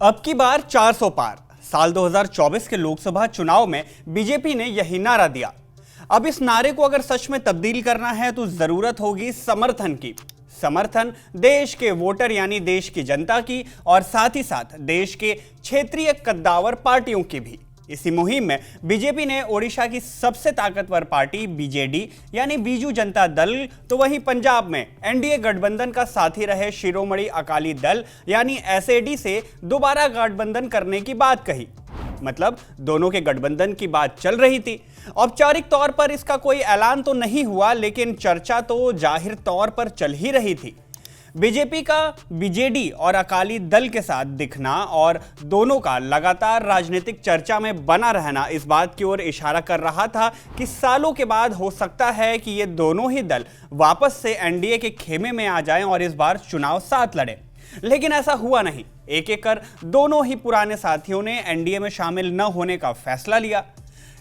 अब की बार 400 पार। साल 2024 के लोकसभा चुनाव में बीजेपी ने यही नारा दिया। अब इस नारे को अगर सच में तब्दील करना है तो जरूरत होगी समर्थन की। समर्थन देश के वोटर यानी देश की जनता की और साथ ही साथ देश के क्षेत्रीय कद्दावर पार्टियों की भी। इसी मुहिम में बीजेपी ने ओडिशा की सबसे ताकतवर पार्टी बीजेडी यानी बीजू जनता दल, तो वहीं पंजाब में एनडीए गठबंधन का साथी रहे शिरोमणि अकाली दल यानी एसएडी से दोबारा गठबंधन करने की बात कही। मतलब दोनों के गठबंधन की बात चल रही थी। औपचारिक तौर पर इसका कोई ऐलान तो नहीं हुआ, लेकिन चर्चा तो जाहिर तौर पर चल ही रही थी। बीजेपी का बीजेडी और अकाली दल के साथ दिखना और दोनों का लगातार राजनीतिक चर्चा में बना रहना इस बात की ओर इशारा कर रहा था कि सालों के बाद हो सकता है कि ये दोनों ही दल वापस से एनडीए के खेमे में आ जाएं और इस बार चुनाव साथ लड़ें। लेकिन ऐसा हुआ नहीं। एक एक कर दोनों ही पुराने साथियों ने एनडीए में शामिल न होने का फैसला लिया।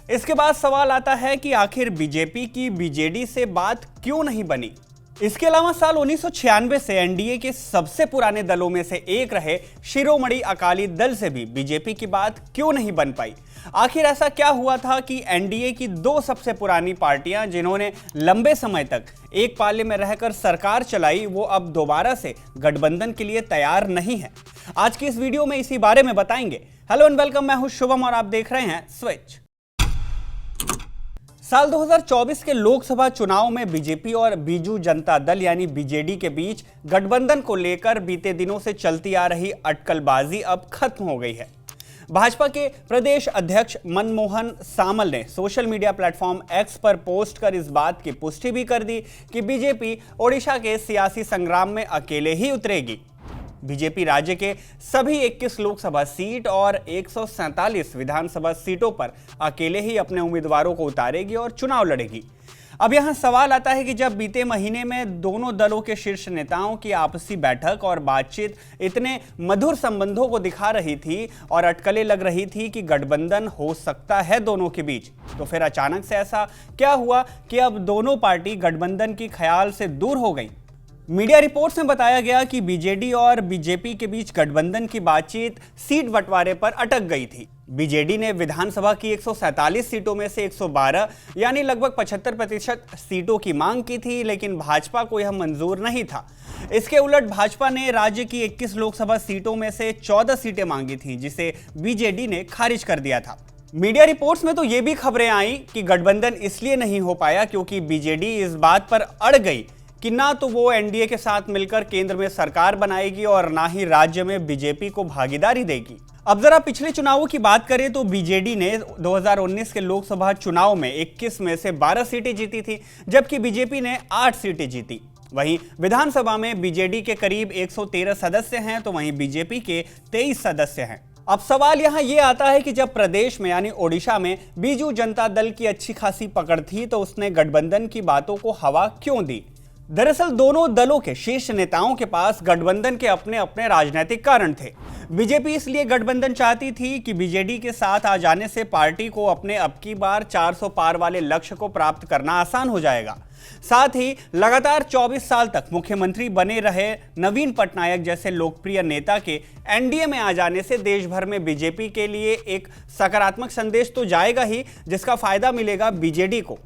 इसके बाद सवाल आता है कि आखिर बीजेपी की बीजेडी से बात क्यों नहीं बनी। इसके अलावा साल 1996 से एनडीए के सबसे पुराने दलों में से एक रहे शिरोमणि अकाली दल से भी बीजेपी की बात क्यों नहीं बन पाई। आखिर ऐसा क्या हुआ था कि एनडीए की दो सबसे पुरानी पार्टियां जिन्होंने लंबे समय तक एक पाले में रहकर सरकार चलाई, वो अब दोबारा से गठबंधन के लिए तैयार नहीं है। आज की इस वीडियो में इसी बारे में बताएंगे। हेलो एंड वेलकम, मैं हूं शुभम और आप देख रहे हैं स्विच। साल 2024 के लोकसभा चुनाव में बीजेपी और बीजू जनता दल यानी बीजेडी के बीच गठबंधन को लेकर बीते दिनों से चलती आ रही अटकलबाजी अब खत्म हो गई है। भाजपा के प्रदेश अध्यक्ष मनमोहन सामल ने सोशल मीडिया प्लेटफॉर्म एक्स पर पोस्ट कर इस बात की पुष्टि भी कर दी कि बीजेपी ओडिशा के सियासी संग्राम में अकेले ही उतरेगी। बीजेपी राज्य के सभी 21 लोकसभा सीट और 147 विधानसभा सीटों पर अकेले ही अपने उम्मीदवारों को उतारेगी और चुनाव लड़ेगी। अब यहां सवाल आता है कि जब बीते महीने में दोनों दलों के शीर्ष नेताओं की आपसी बैठक और बातचीत इतने मधुर संबंधों को दिखा रही थी और अटकलें लग रही थी कि गठबंधन हो सकता है दोनों के बीच, तो फिर अचानक से ऐसा क्या हुआ कि अब दोनों पार्टी गठबंधन की ख्याल से दूर हो गई। मीडिया रिपोर्ट्स में बताया गया कि बीजेडी और बीजेपी के बीच गठबंधन की बातचीत सीट बंटवारे पर अटक गई थी। बीजेडी ने विधानसभा की 147 सीटों में से 112 यानी लगभग 75% सीटों की मांग की थी, लेकिन भाजपा को यह मंजूर नहीं था। इसके उलट भाजपा ने राज्य की 21 लोकसभा सीटों में से 14 सीटें मांगी थी, जिसे बीजेडी ने खारिज कर दिया था। मीडिया रिपोर्ट्स में तो ये भी खबरें आई कि गठबंधन इसलिए नहीं हो पाया क्योंकि बीजेडी इस बात पर अड़ गई कि ना तो वो एनडीए के साथ मिलकर केंद्र में सरकार बनाएगी और ना ही राज्य में बीजेपी को भागीदारी देगी। अब जरा पिछले चुनावों की बात करें तो बीजेडी ने 2019 के लोकसभा चुनाव में 21 में से 12 सीटें जीती थी, जबकि बीजेपी ने 8 सीटें जीती। वहीं विधानसभा में बीजेडी के करीब 113 सदस्य हैं, तो वहीं बीजेपी के 23 सदस्य हैं। अब सवाल यहां यह आता है कि जब प्रदेश में यानी ओडिशा में बीजू जनता दल की अच्छी खासी पकड़ थी, तो उसने गठबंधन की बातों को हवा क्यों दी। दरअसल दोनों दलों के शीर्ष नेताओं के पास गठबंधन के अपने अपने राजनीतिक कारण थे। बीजेपी इसलिए गठबंधन चाहती थी कि बीजेडी के साथ आ जाने से पार्टी को अपने अब की बार 400 पार वाले लक्ष्य को प्राप्त करना आसान हो जाएगा। साथ ही लगातार 24 साल तक मुख्यमंत्री बने रहे नवीन पटनायक जैसे लोकप्रिय नेता के एनडीए में आ जाने से देश भर में बीजेपी के लिए एक सकारात्मक संदेश तो जाएगा ही, जिसका फायदा मिलेगा बीजेडी को।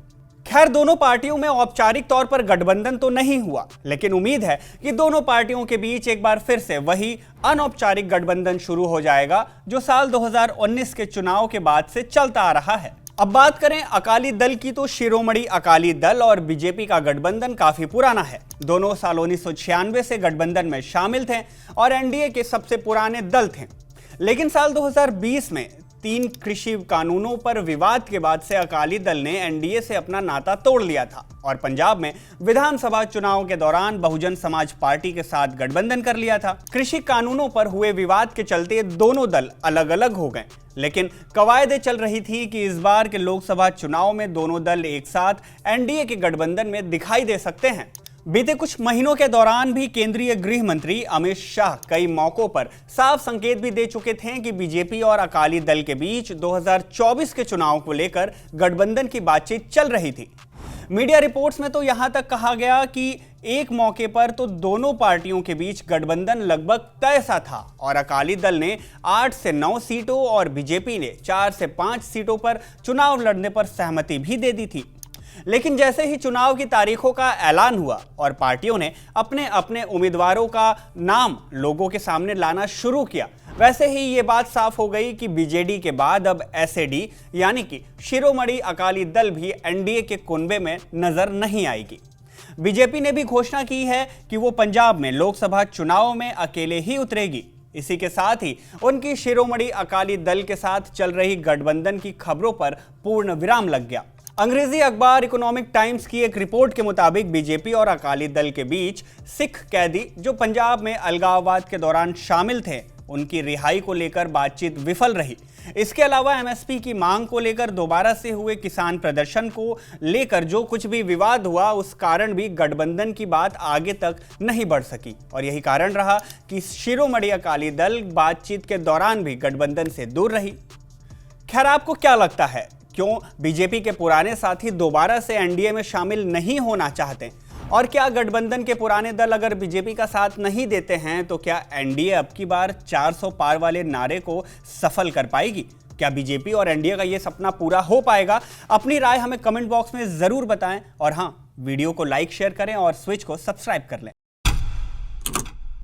खैर, दोनों पार्टियों में औपचारिक तौर पर गठबंधन तो नहीं हुआ, लेकिन उम्मीद है कि दोनों पार्टियों के बीच एक बार फिर से वही अनौपचारिक गठबंधन शुरू हो जाएगा जो साल 2019 के चुनाव के बाद से चलता आ रहा है। अब बात करें अकाली दल की, तो शिरोमणि अकाली दल और बीजेपी का गठबंधन काफी पुराना है। दोनों साल 1996 से गठबंधन में शामिल थे और एनडीए के सबसे पुराने दल थे। लेकिन साल 2020 में 3 कृषि कानूनों पर विवाद के बाद से अकाली दल ने एनडीए से अपना नाता तोड़ लिया था और पंजाब में विधानसभा चुनाव के दौरान बहुजन समाज पार्टी के साथ गठबंधन कर लिया था। कृषि कानूनों पर हुए विवाद के चलते दोनों दल अलग अलग हो गए, लेकिन कवायदें चल रही थी कि इस बार के लोकसभा चुनाव में दोनों दल एक साथ एनडीए के गठबंधन में दिखाई दे सकते हैं। बीते कुछ महीनों के दौरान भी केंद्रीय गृह मंत्री अमित शाह कई मौकों पर साफ संकेत भी दे चुके थे कि बीजेपी और अकाली दल के बीच 2024 के चुनाव को लेकर गठबंधन की बातचीत चल रही थी। मीडिया रिपोर्ट्स में तो यहां तक कहा गया कि एक मौके पर तो दोनों पार्टियों के बीच गठबंधन लगभग तय सा था और अकाली दल ने 8 से 9 सीटों और बीजेपी ने 4 से 5 सीटों पर चुनाव लड़ने पर सहमति भी दे दी थी। लेकिन जैसे ही चुनाव की तारीखों का ऐलान हुआ और पार्टियों ने अपने अपने उम्मीदवारों का नाम लोगों के सामने लाना शुरू किया, वैसे ही ये बात साफ हो गई कि बीजेडी के बाद अब एसएडी यानी कि शिरोमणि अकाली दल भी एनडीए के कुनबे में नजर नहीं आएगी। बीजेपी ने भी घोषणा की है कि वो पंजाब में लोकसभा चुनाव में अकेले ही उतरेगी। इसी के साथ ही उनकी शिरोमणि अकाली दल के साथ चल रही गठबंधन की खबरों पर पूर्ण विराम लग गया। अंग्रेजी अखबार इकोनॉमिक टाइम्स की एक रिपोर्ट के मुताबिक बीजेपी और अकाली दल के बीच सिख कैदी जो पंजाब में अलगाववाद के दौरान शामिल थे, उनकी रिहाई को लेकर बातचीत विफल रही। इसके अलावा एमएसपी की मांग को लेकर दोबारा से हुए किसान प्रदर्शन को लेकर जो कुछ भी विवाद हुआ, उस कारण भी गठबंधन की बात आगे तक नहीं बढ़ सकी और यही कारण रहा कि शिरोमणि अकाली दल बातचीत के दौरान भी गठबंधन से दूर रही। खैर, आपको क्या लगता है, क्यों बीजेपी के पुराने साथी दोबारा से एनडीए में शामिल नहीं होना चाहते? और क्या गठबंधन के पुराने दल अगर बीजेपी का साथ नहीं देते हैं तो क्या एनडीए अब की बार 400 पार वाले नारे को सफल कर पाएगी? क्या बीजेपी और एनडीए का ये सपना पूरा हो पाएगा? अपनी राय हमें कमेंट बॉक्स में जरूर बताएं और हाँ, वीडियो को लाइक शेयर करें और स्विच को सब्सक्राइब कर लें।